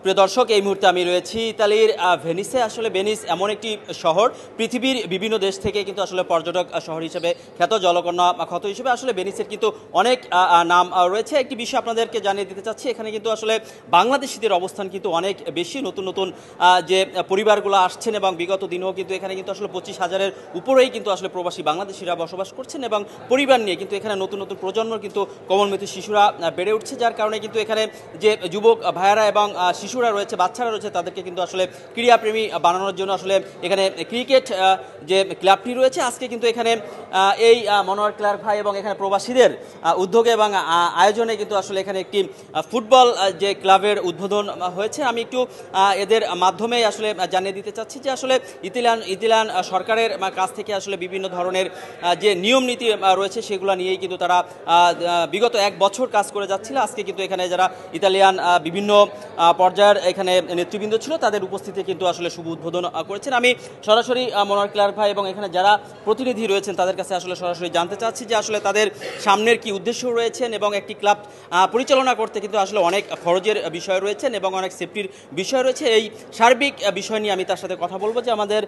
প্রিয় দর্শক, এই মুহূর্তে আমি রয়েছি ইতালির ভেনিসে। আসলে ভেনিস এমন একটি শহর, পৃথিবীর বিভিন্ন দেশ থেকে কিন্তু আসলে পর্যটক শহর হিসেবে খ্যাত, জলকন্যা ক্ষত হিসেবে আসলে ভেনিসের কিন্তু অনেক নাম রয়েছে। একটি বিষয় আপনাদেরকে জানিয়ে দিতে চাচ্ছি, এখানে কিন্তু আসলে বাংলাদেশিদের অবস্থান কিন্তু অনেক বেশি। নতুন নতুন যে পরিবারগুলো আসছেন এবং বিগত দিনেও কিন্তু এখানে কিন্তু আসলে 25,000-এর উপরেই কিন্তু আসলে প্রবাসী বাংলাদেশিরা বসবাস করছেন এবং পরিবার নিয়ে কিন্তু এখানে নতুন নতুন প্রজন্ম কিন্তু কোমলমতি শিশুরা বেড়ে উঠছে, যার কারণে কিন্তু এখানে যে যুবক ভাইয়ারা এবং শিশুরা রয়েছে, বাচ্চারা রয়েছে, তাদেরকে কিন্তু আসলে ক্রীড়াপ্রেমী বানানোর জন্য আসলে এখানে ক্রিকেট যে ক্লাবটি রয়েছে, আজকে কিন্তু এখানে এই মনোয়ার ক্লার্ক ভাই এবং এখানে প্রবাসীদের উদ্যোগে এবং আয়োজনে কিন্তু আসলে এখানে একটি ফুটবল যে ক্লাবের উদ্বোধন হয়েছে। আমি একটু এদের মাধ্যমে আসলে জানিয়ে দিতে চাচ্ছি যে আসলে ইতালিয়ান সরকারের কাছ থেকে আসলে বিভিন্ন ধরনের যে নিয়ম নীতি রয়েছে সেগুলো নিয়েই কিন্তু তারা বিগত 1 বছর কাজ করে যাচ্ছিল। আজকে কিন্তু এখানে যারা ইতালিয়ান বিভিন্ন পর্যায়ের এখানে নেতৃবৃন্দ ছিল, তাদের উপস্থিতি কিন্তু আসলে শুভ উদ্বোধন করেছেন। আমি সরাসরি মনোয়ার ক্লার্ক ভাই এবং এখানে যারা প্রতিনিধি রয়েছেন তাদের কাছে আসলে সরাসরি জানতে চাচ্ছি যে আসলে তাদের সামনের কি উদ্দেশ্য রয়েছেন এবং একটি ক্লাব পরিচালনা করতে কিন্তু আসলে অনেক খরচের বিষয় রয়েছেন এবং অনেক সেফটির বিষয় রয়েছে। এই সার্বিক বিষয় নিয়ে আমি তার সাথে কথা বলবো। যে আমাদের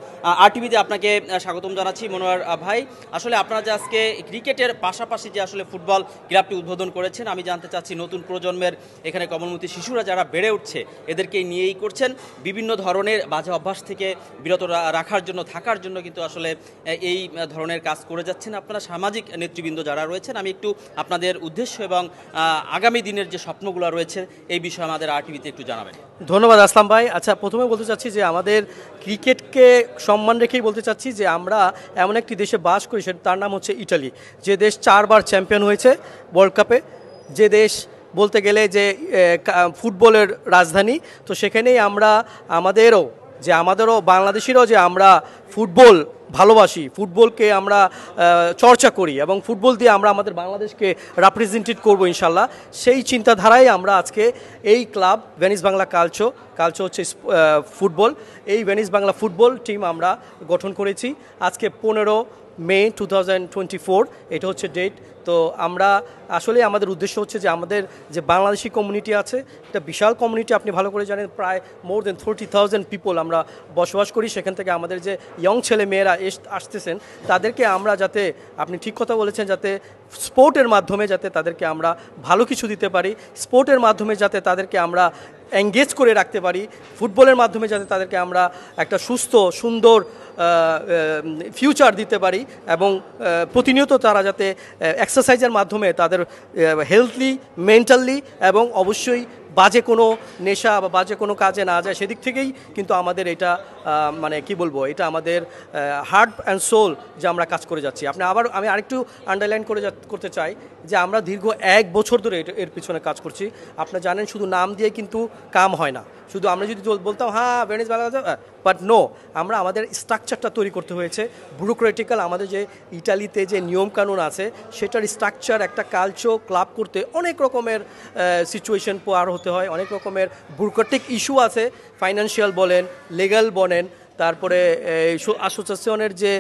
আরটিভিতে আপনাকে স্বাগতম জানাচ্ছি মনোয়ার ভাই। আসলে আপনারা যে আজকে ক্রিকেটের পাশাপাশি যে আসলে ফুটবল ক্লাবটি উদ্বোধন করেছেন, আমি জানতে চাচ্ছি নতুন প্রজন্মের এখানে কোমলমতি শিশুরা যারা বেড়ে উঠছে এদেরকে নিয়েই করছেন, বিভিন্ন ধরনের বাজে অভ্যাস থেকে বিরত রাখার জন্য, থাকার জন্য কিন্তু আসলে এই ধরনের কাজ করে যাচ্ছেন আপনারা সামাজিক নেতৃবৃন্দ যারা রয়েছেন। আমি একটু আপনাদের উদ্দেশ্য এবং আগামী দিনের যে স্বপ্নগুলো রয়েছে এই বিষয়ে আমাদের আরটিভিতে একটু জানাবেন। ধন্যবাদ আসলাম ভাই। আচ্ছা, প্রথমে বলতে চাচ্ছি যে আমাদের ক্রিকেটকে সম্মান রেখেই বলতে চাচ্ছি যে আমরা এমন একটি দেশে বাস করি, তার নাম হচ্ছে ইটালি, যে দেশ 4 বার চ্যাম্পিয়ন হয়েছে ওয়ার্ল্ড কাপে, যে দেশ বলতে গেলে যে ফুটবলের রাজধানী। তো সেখানেই আমরা আমাদেরও বাংলাদেশিরাও যে আমরা ফুটবল ভালোবাসি, ফুটবলকে আমরা চর্চা করি এবং ফুটবল দিয়ে আমরা আমাদের বাংলাদেশকে রিপ্রেজেন্টেট করব ইনশাল্লাহ, সেই চিন্তাধারায় আমরা আজকে এই ক্লাব ভেনিস বাংলা কালচো হচ্ছে ফুটবল, এই ভেনিস বাংলা ফুটবল টিম আমরা গঠন করেছি আজকে 15 মে 2024, এটা হচ্ছে ডেট। তো আমরা আসলে আমাদের উদ্দেশ্য হচ্ছে যে আমাদের যে বাংলাদেশি কমিউনিটি আছে, এটা বিশাল কমিউনিটি, আপনি ভালো করে জানেন, প্রায় মোর দেন 30,000 পিপল আমরা বসবাস করি। সেখান থেকে আমাদের যে ইয়ং ছেলে মেয়েরা আসতেছেন তাদেরকে আমরা যাতে, আপনি ঠিক কথা বলেছেন, যাতে স্পোর্টের মাধ্যমে যাতে তাদেরকে আমরা ভালো কিছু দিতে পারি, স্পোর্টের মাধ্যমে যাতে তাদেরকে আমরা এঙ্গেজ করে রাখতে পারি, ফুটবলের মাধ্যমে যাতে তাদেরকে আমরা একটা সুস্থ সুন্দর ফিউচার দিতে পারি এবং প্রতিনিয়ত তারা যাতে এক্সারসাইজের মাধ্যমে তাদের হেলথলি, মেন্টালি এবং অবশ্যই বাজে কোনো নেশা বা বাজে কোনো কাজে না যায়, সেদিক থেকেই কিন্তু আমাদের এটা মানে কি বলবো, এটা আমাদের হার্ট অ্যান্ড সোল যে আমরা কাজ করে যাচ্ছি। আমি আরেকটু আন্ডারলাইন করতে চাই যে আমরা দীর্ঘ 1 বছর ধরে এর পিছনে কাজ করছি। আপনারা জানেন শুধু নাম দিয়ে কিন্তু কাম হয় না, শুধু আমরা যদি বলতাম হ্যাঁ ভেনিস বাংলা, বাট নো, আমাদের স্ট্রাকচারটা তৈরি করতে হয়েছে। ব্যুরোক্রেটিক্যাল আমাদের যে ইটালিতে যে নিয়মকানুন আছে সেটার স্ট্রাকচার, একটা কালচো ক্লাব করতে অনেক রকমের সিচুয়েশন পার হতে হয়, অনেক রকমের ব্যুরোক্রেটিক ইস্যু আছে, ফাইন্যান্সিয়াল বলেন, লিগ্যাল বলেন, তারপরে অ্যাসোসিয়েশনের যে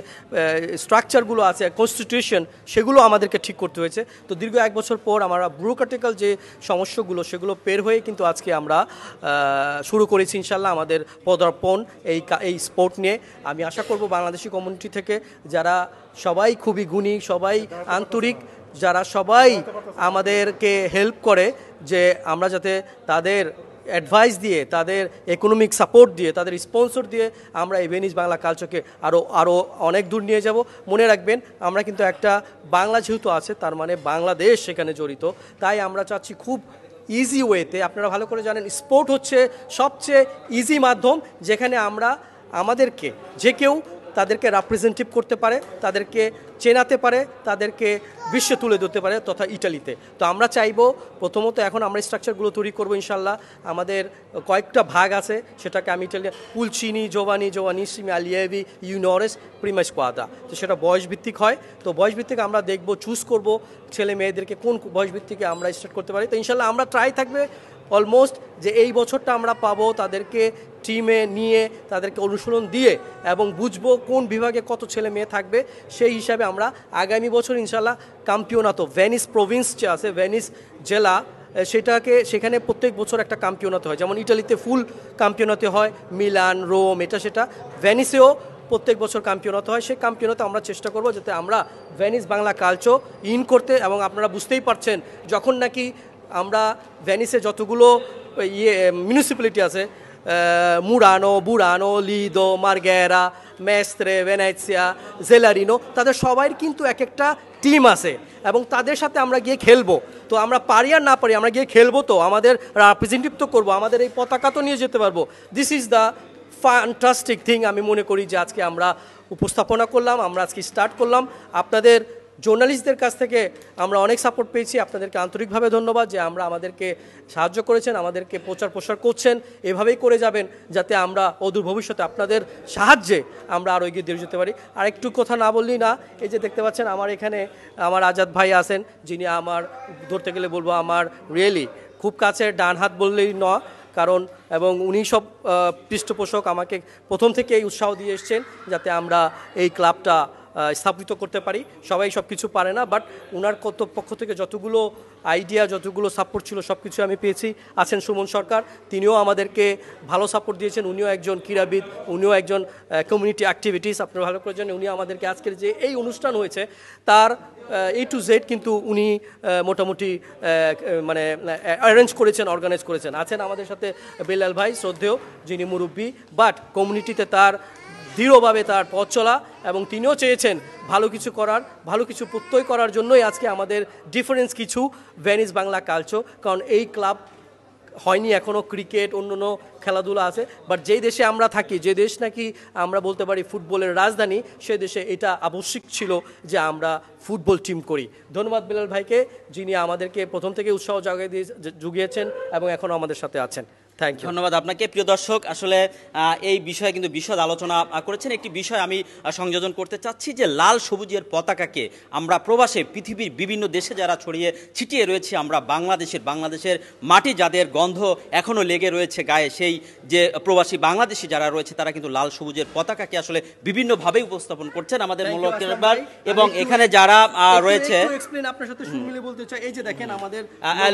স্ট্রাকচারগুলো আছে, কনস্টিটিউশন, সেগুলো আমাদেরকে ঠিক করতে হয়েছে। তো দীর্ঘ 1 বছর পর আমরা ব্যুরোক্রেটিক্যাল যে সমস্যাগুলো সেগুলো পের হয়ে কিন্তু আজকে আমরা শুরু করেছি ইনশাল্লাহ আমাদের পদার্পণ এই স্পোর্ট নিয়ে। আমি আশা করব বাংলাদেশি কমিউনিটি থেকে যারা সবাই খুবই গুণী, সবাই আন্তরিক, যারা সবাই আমাদেরকে হেল্প করে, যে আমরা যাতে তাদের অ্যাডভাইস দিয়ে, তাদের ইকোনমিক সাপোর্ট দিয়ে, তাদের স্পন্সর দিয়ে আমরা এই ভেনিস বাংলা কালচারকে আরও অনেক দূর নিয়ে যাব। মনে রাখবেন, আমরা কিন্তু একটা বাংলা যেহেতু আছে, তার মানে বাংলাদেশ সেখানে জড়িত, তাই আমরা চাচ্ছি খুব ইজি ওয়েতে, আপনারা ভালো করে জানেন স্পোর্ট হচ্ছে সবচেয়ে ইজি মাধ্যম যেখানে আমাদেরকে যে কেউ তাদেরকে রিপ্রেজেন্টেটিভ করতে পারে, তাদেরকে চেনাতে পারে, তাদেরকে বিশ্বে তুলে ধরতে পারে, তথা ইটালিতে। তো আমরা চাইবো প্রথমত এখন আমরা স্ট্রাকচারগুলো তৈরি করবো ইনশাল্লাহ। আমাদের কয়েকটা ভাগ আছে, সেটাকে আমি পুলচিনি, জোভানিসিমি, আলিয়েভি, ইউনোরেস, প্রিমা স্কোয়াদা, তো সেটা বয়সভিত্তিক হয়। তো বয়সভিত্তিক আমরা দেখবো, চুজ করব ছেলে মেয়েদেরকে কোন বয়সভিত্তিকে আমরা স্টার্ট করতে পারি। তো ইনশাল্লাহ আমরা ট্রাই থাকবে অলমোস্ট যে এই বছরটা আমরা পাবো তাদেরকে টিমে নিয়ে, তাদেরকে অনুসরণ দিয়ে এবং বুঝবো কোন বিভাগে কত ছেলে মেয়ে থাকবে, সেই হিসাবে আমরা আগামী বছর ইনশাল্লাহ কাম্পিওনাতো ভেনিস প্রভিন্স যে আছে, ভেনিস জেলা সেখানে প্রত্যেক বছর একটা কাম্পিওনাতে হয়, যেমন ইটালিতে ফুল কাম্পিওনাতে হয়, মিলান, রোম, এটা সেটা। ভেনিসেও প্রত্যেক বছর কাম্পিওনাতে হয়। সেই কাম্পিওনাতে আমরা চেষ্টা করব যাতে আমরা ভেনিস বাংলা কালচো ইন করতে, এবং আপনারা বুঝতেই পারছেন যখন নাকি আমরা ভেনিসে যতগুলো মিউনিসিপ্যালিটি আছে, মুরানো, বুরানো, লিদো, মার্গেরা, মেস্ত্রে, ভেনেসিয়া, জেলারিনো, তাদের সবাই কিন্তু এক একটা টিম আছে এবং তাদের সাথে আমরা গিয়ে খেলবো। তো আমরা পারি আর না পারি, আমরা গিয়ে খেলবো, তো আমাদের রিপ্রেজেন্টেটিভ তো করবো, আমাদের এই পতাকা তো নিয়ে যেতে পারবো। This is the fantastic thing. আমি মনে করি যে আজকে আমরা উপস্থাপনা করলাম, আমরা আজকে স্টার্ট করলাম। আপনাদের জার্নালিস্টদের কাছ থেকে আমরা অনেক সাপোর্ট পেয়েছি, আপনাদেরকে আন্তরিকভাবে ধন্যবাদ যে আমাদেরকে সাহায্য করেছেন, আমাদেরকে প্রচার প্রসার করছেন, এভাবেই করে যাবেন যাতে আমরা অদূর ভবিষ্যতে আপনাদের সাহায্যে আমরা আরও এগিয়ে দিয়ে যেতে পারি। আর একটু কথা না বললেই না, এই যে দেখতে পাচ্ছেন আমার এখানে আমার আজাদ ভাই আছেন, যিনি আমার ধরতে গেলে বলবো আমার রিয়েলি খুব কাছের ডান হাত বললেই না, কারণ এবং উনি সব পৃষ্ঠপোষক আমাকে প্রথম থেকেই উৎসাহ দিয়ে এসছেন যাতে আমরা এই ক্লাবটা স্থাপিত করতে পারি। সবাই সব কিছু পারে না, বাট ওনার পক্ষ থেকে যতগুলো আইডিয়া, যতগুলো সাপোর্ট ছিল সব কিছু আমি পেয়েছি। আছেন সুমন সরকার, তিনিও আমাদেরকে ভালো সাপোর্ট দিয়েছেন, উনিও একজন ক্রীড়াবিদ, উনিও একজন কমিউনিটি অ্যাক্টিভিটিস আপনারা ভালো করে জানেন। উনি আমাদেরকে আজকের যে এই অনুষ্ঠান হয়েছে তার A to Z কিন্তু উনি মোটামুটি মানে অ্যারেঞ্জ করেছেন, অর্গানাইজ করেছেন। আছেন আমাদের সাথে বেলাল ভাই শ্রদ্ধেয়, যিনি মুরব্বী, বাট কমিউনিটিতে তার দৃঢ়ভাবে তার পথ চলা, এবং তিনিও চেয়েছেন ভালো কিছু করার, ভালো কিছু প্রত্যয় করার জন্যই আজকে আমাদের ডিফারেন্স কিছু ভেনিস বাংলা কালচো। কারণ এই ক্লাব হয়নি এখনও, ক্রিকেট অন্যান্য খেলাধুলা আছে, বাট যেই দেশে আমরা থাকি, যে দেশ নাকি আমরা বলতে পারি ফুটবলের রাজধানী, সে দেশে এটা আবশ্যিক ছিল যে আমরা ফুটবল টিম করি। ধন্যবাদ বেলাল ভাইকে, যিনি আমাদেরকে প্রথম থেকে উৎসাহ জুগিয়েছেন এবং এখনও আমাদের সাথে আছেন। Thank you. ধন্যবাদ আপনাকে। প্রিয় দর্শক, আসলে এই বিষয়ে কিন্তু বিশদ আলোচনা করেছেন। একটি বিষয় আমি সংযোজন করতে চাচ্ছি যে লাল সবুজের পতাকাকে আমরা প্রবাসে পৃথিবীর বিভিন্ন দেশে যারা ছড়িয়ে ছিটিয়ে রয়েছে, আমরা বাংলাদেশের মাটি যাদের গন্ধ এখনও লেগে রয়েছে গায়ে, সেই যে প্রবাসী বাংলাদেশি যারা রয়েছে তারা কিন্তু লাল সবুজের পতাকাকে আসলে বিভিন্নভাবে উপস্থাপন করছেন আমাদের মূল্যবান। এবং এখানে যারা রয়েছে আপনার সাথে শুনলে বলতে চাই, এই যে দেখেন আমাদের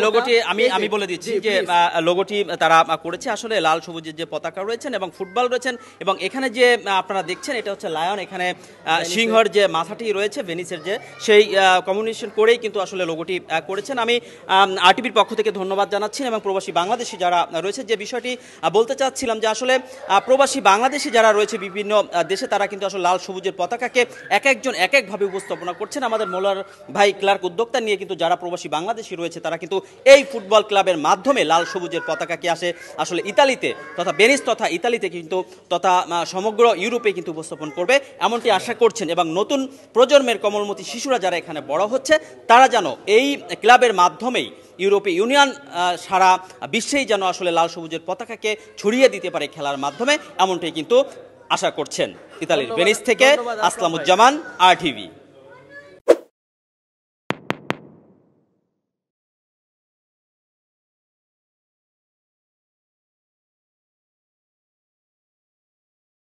লোগোটি আমি বলে দিচ্ছি যে লোগোটি তারা করেছে আসলে লাল সবুজের যে পতাকা রয়েছেন এবং ফুটবল রয়েছেন, এবং এখানে যে আপনারা দেখছেন এটা হচ্ছে লায়ন, এখানে সিংহর যে মাথাটি রয়েছে ভেনিসের যে, সেই কম্বিনেশন করেই কিন্তু আসলে লোগোটি করেছেন। আমি আরটিভির পক্ষ থেকে ধন্যবাদ জানাচ্ছি, এবং প্রবাসী বাংলাদেশি যারা রয়েছে, যে বিষয়টি বলতে চাচ্ছিলাম যে আসলে প্রবাসী বাংলাদেশি যারা রয়েছে বিভিন্ন দেশে, তারা কিন্তু আসলে লাল সবুজের পতাকাকে এক একজন এক একভাবে উপস্থাপনা করছেন। আমাদের মোল্লার ভাই ক্লার্ক উদ্যোক্তা নিয়ে কিন্তু যারা প্রবাসী বাংলাদেশি রয়েছে তারা কিন্তু এই ফুটবল ক্লাবের মাধ্যমে লাল সবুজের পতাকাকে আসলে ইতালিতে তথা ভেনিস তথা ইতালিতে কিন্তু তথা সমগ্র ইউরোপে কিন্তু উপস্থাপন করবে এমনটি আশা করছেন। এবং নতুন প্রজন্মের কমলমতি শিশুরা যারা এখানে বড় হচ্ছে, তারা যেন এই ক্লাবের মাধ্যমেই ইউরোপীয় ইউনিয়ন সারা বিশ্বেই যেন আসলে লাল সবুজের পতাকাকে ছড়িয়ে দিতে পারে খেলার মাধ্যমে, এমনটাই কিন্তু আশা করছেন। ইতালির ভেনিস থেকে আসলামুজ্জামান, RTV।